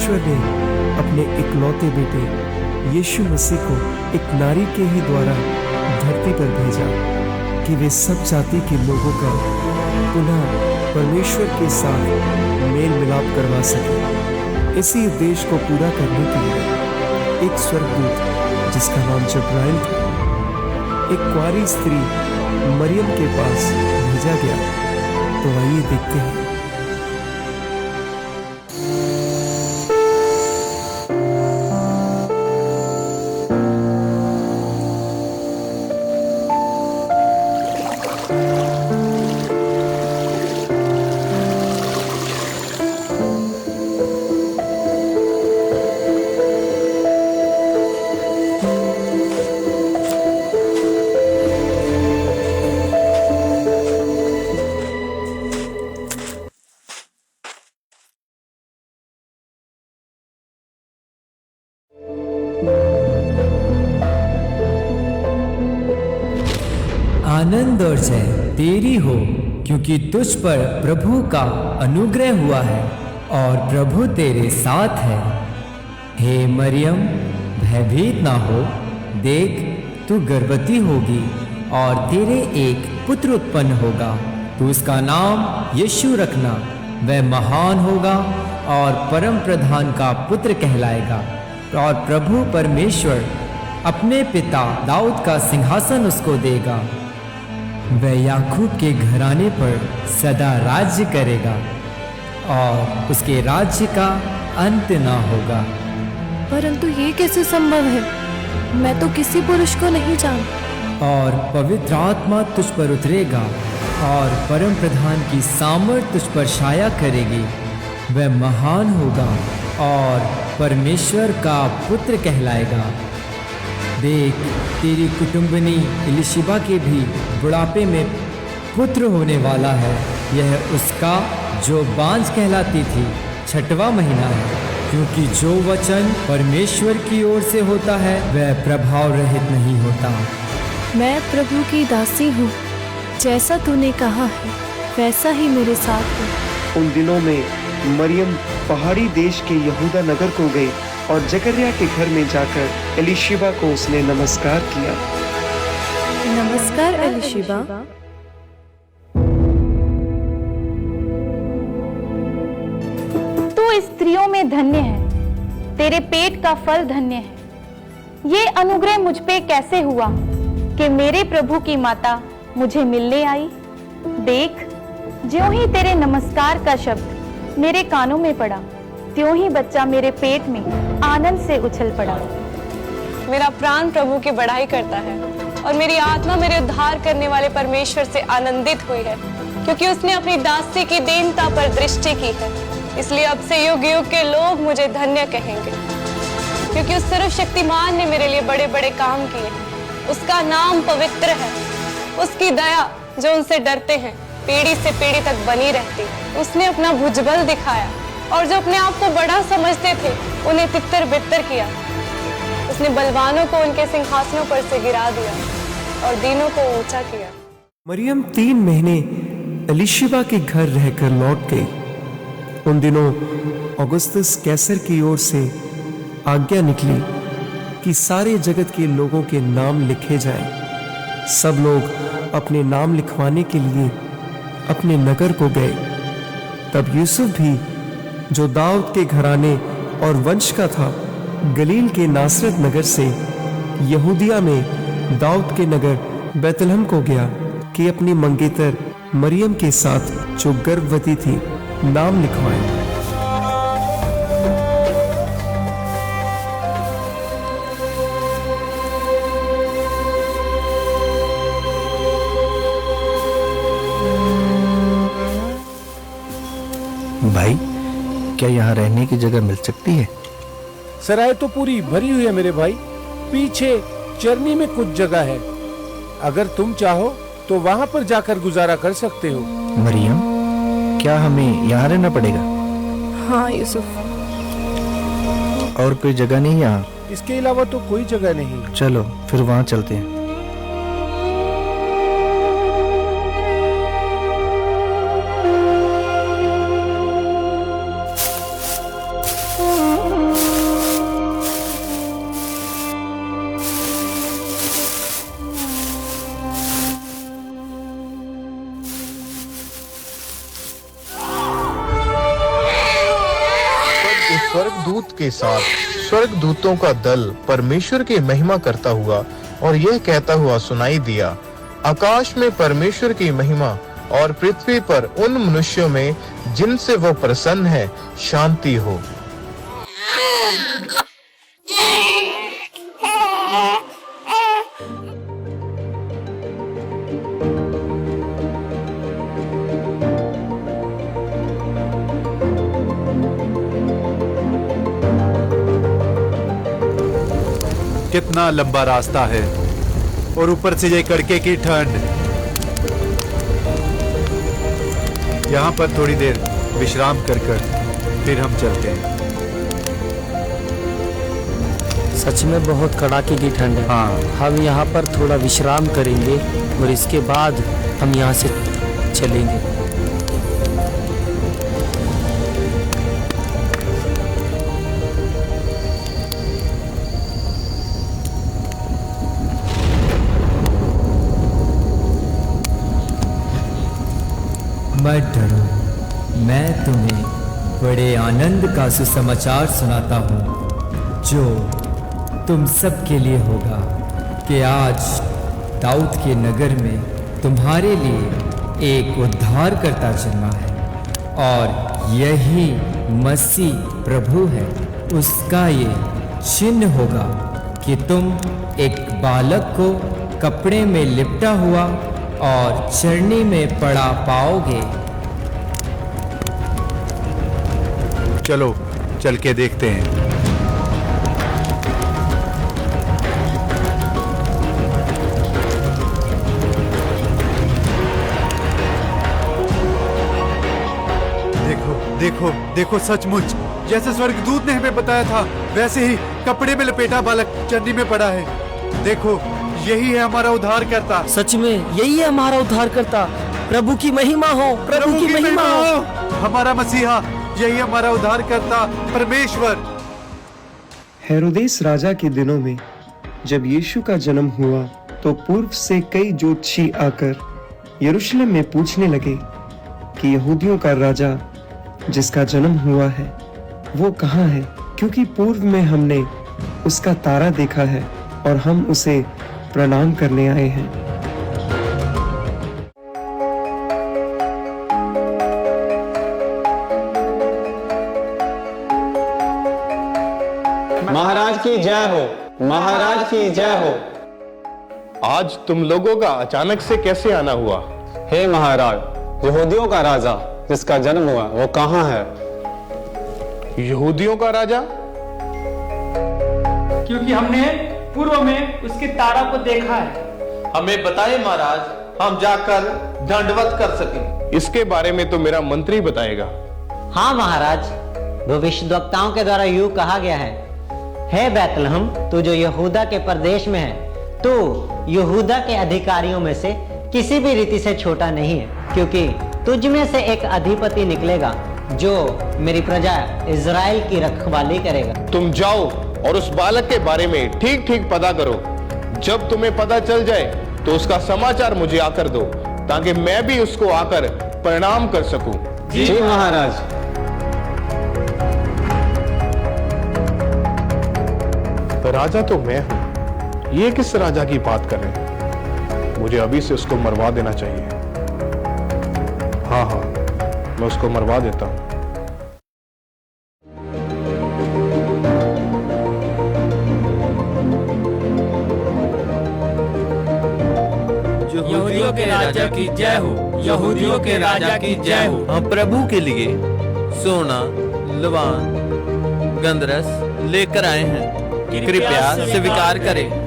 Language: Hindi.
परमेश्वर ने अपने इकलौते बेटे यीशु मसीह को एक नारी के ही द्वारा धरती पर भेजा कि वे सब जाति के लोगों का पुनः परमेश्वर के साथ मेल मिलाप करवा सके। इसी उद्देश्य को पूरा करने के लिए एक स्वर्गदूत जिसका नाम जब्राइल था एक कुंवारी स्त्री मरियम के पास भेजा गया। तो आइए देखते हैं। आनंद और जय तेरी हो, क्योंकि तुझ पर प्रभु का अनुग्रह हुआ है और प्रभु तेरे साथ है। हे मरियम, भयभीत ना हो, देख तू गर्भवती होगी और तेरे एक पुत्र उत्पन्न होगा। तू उसका नाम यीशु रखना। वह महान होगा और परम प्रधान का पुत्र कहलाएगा और प्रभु परमेश्वर अपने पिता दाऊद का सिंहासन उसको देगा। वह याकूब के घराने पर सदा राज्य करेगा और उसके राज्य का अंत ना होगा। परंतु ये कैसे संभव है? मैं तो किसी पुरुष को नहीं जानता। और पवित्र आत्मा तुझ पर उतरेगा और परम प्रधान की सामर्थ तुझ पर छाया करेगी। वह महान होगा और परमेश्वर का पुत्र कहलाएगा। देख, तेरी कुटुंबनी इलिशिबा के भी बुढ़ापे में पुत्र होने वाला है। यह उसका जो बांझ कहलाती थी 6वां महीना है, क्योंकि जो वचन परमेश्वर की ओर से होता है वह प्रभाव रहित नहीं होता। मैं प्रभु की दासी हूँ, जैसा तूने कहा है वैसा ही मेरे साथ हो। उन दिनों में मरियम पहाड़ी देश के यहूदा नगर को गई और जकरिया के घर में जाकर एलिशिबा को उसने नमस्कार किया। नमस्कार एलिशिबा। तू स्त्रियों में धन्य है, तेरे पेट का फल धन्य है। ये अनुग्रह मुझ पे कैसे हुआ कि मेरे प्रभु की माता मुझे मिलने आई। देख, ज्यों ही तेरे नमस्कार का शब्द मेरे कानों में पड़ा, त्यों ही बच्चा मेरे पेट में आनंद से उछल पड़ा। मेरा प्राण प्रभु की बड़ाई करता है और मेरी आत्मा मेरे उद्धार करने वाले परमेश्वर से आनंदित हुई है, क्योंकि उसने अपनी दासी की दीनता पर दृष्टि की है। इसलिए अब से युग युग के लोग मुझे धन्य कहेंगे, क्योंकि उस सर्वशक्तिमान ने मेरे लिए बड़े बड़े काम किए। उसका नाम पवित्र है। उसकी दया जो उनसे डरते हैं पीढ़ी से पीढ़ी तक बनी रहती। उसने अपना भुजबल दिखाया और जो अपने आप को बड़ा समझते थे उन्हें तितर बितर किया। उसने बलवानों को उनके सिंहासनों पर से गिरा दिया और दीनों को ऊंचा किया। मरियम 3 महीने एलिशिबा के घर रहकर लौट गई। उन दिनों ऑगस्टस कैसर की ओर से आज्ञा निकली कि सारे जगत के लोगों के नाम लिखे जाएं। सब लोग अपने नाम लिखवाने के लिए अपने नगर को गए। तब यूसुफ भी, जो दाऊद के घराने और वंश का था, गलील के नासरत नगर से यहूदिया में दाऊद के नगर बैतलहम को गया कि अपनी मंगेतर मरियम के साथ जो गर्भवती थी नाम लिखवाए। भाई, क्या यहाँ रहने की जगह मिल सकती है? सराय तो पूरी भरी हुई है मेरे भाई। पीछे चरनी में कुछ जगह है, अगर तुम चाहो तो वहाँ पर जाकर गुजारा कर सकते हो। मरियम, क्या हमें यहाँ रहना पड़ेगा? हाँ यूसुफ। और कोई जगह नहीं यहाँ? इसके अलावा तो कोई जगह नहीं। चलो फिर वहाँ चलते हैं। के साथ स्वर्गदूतों का दल परमेश्वर की महिमा करता हुआ और यह कहता हुआ सुनाई दिया, आकाश में परमेश्वर की महिमा और पृथ्वी पर उन मनुष्यों में जिनसे वो प्रसन्न है शांति हो। कितना लंबा रास्ता है और ऊपर से ये कड़के की ठंड। यहाँ पर थोड़ी देर विश्राम कर फिर हम चलते हैं। सच में बहुत कड़ाके की ठंड है। हाँ, हम यहाँ पर थोड़ा विश्राम करेंगे और इसके बाद हम यहाँ से चलेंगे। मत डरो, मैं तुम्हें बड़े आनंद का सुसमाचार सुनाता हूँ जो तुम सबके लिए होगा कि आज दाऊद के नगर में तुम्हारे लिए एक उद्धारकर्ता जन्मा है और यही मसीह प्रभु है। उसका ये चिन्ह होगा कि तुम एक बालक को कपड़े में लिपटा हुआ और चरनी में पड़ा पाओगे। चलो चल के देखते हैं। देखो देखो देखो, सचमुच जैसे स्वर्गदूत ने हमें बताया था वैसे ही कपड़े में लपेटा बालक चरनी में पड़ा है। देखो, यही है हमारा उद्धारकर्ता। सच में यही है हमारा उद्धारकर्ता। प्रभु की महिमा हो, प्रभु की महिमा हो। हमारा मसीहा, यही हमारा उद्धारकर्ता परमेश्वर। हेरोदेस राजा के दिनों में जब यीशु का जन्म हुआ तो पूर्व से कई ज्योतिषी आकर यरूशलेम में पूछने लगे कि यहूदियों का राजा जिसका जन्म हुआ है वो कहाँ है, क्योंकि पूर्व में हमने उसका तारा देखा है और हम उसे प्रणाम करने आए हैं। महाराज की जय हो, महाराज की जय हो। आज तुम लोगों का अचानक से कैसे आना हुआ? हे महाराज, यहूदियों का राजा जिसका जन्म हुआ वो कहाँ है? यहूदियों का राजा? क्योंकि हमने पूर्व में उसके तारा को देखा है। हमें बताए महाराज, हम जाकर दंडवत कर सकें। इसके बारे में तो मेरा मंत्री बताएगा। हाँ महाराज, भविष्यद्वक्ताओं के द्वारा यूं कहा गया है, हे बैतलहम, तू जो यहूदा के प्रदेश में है, तू यहूदा के अधिकारियों में से किसी भी रीति से छोटा नहीं है, क्योंकि तुझ में से एक अधिपति निकलेगा जो मेरी प्रजा इज़राइल की रखवाली करेगा। तुम जाओ और उस बालक के बारे में ठीक ठीक पता करो। जब तुम्हें पता चल जाए तो उसका समाचार मुझे आकर दो, ताकि मैं भी उसको आकर प्रणाम कर सकूं। जी महाराज। राजा तो मैं हूं, ये किस राजा की बात कर रहे हैं? मुझे अभी से उसको मरवा देना चाहिए। हाँ हाँ, मैं उसको मरवा देता हूं। यहूदियों के राजा की जय हो, यहूदियों के राजा की जय हो। हम प्रभु के लिए सोना, लवान, गंधरस लेकर आए हैं, कृपया स्वीकार करें।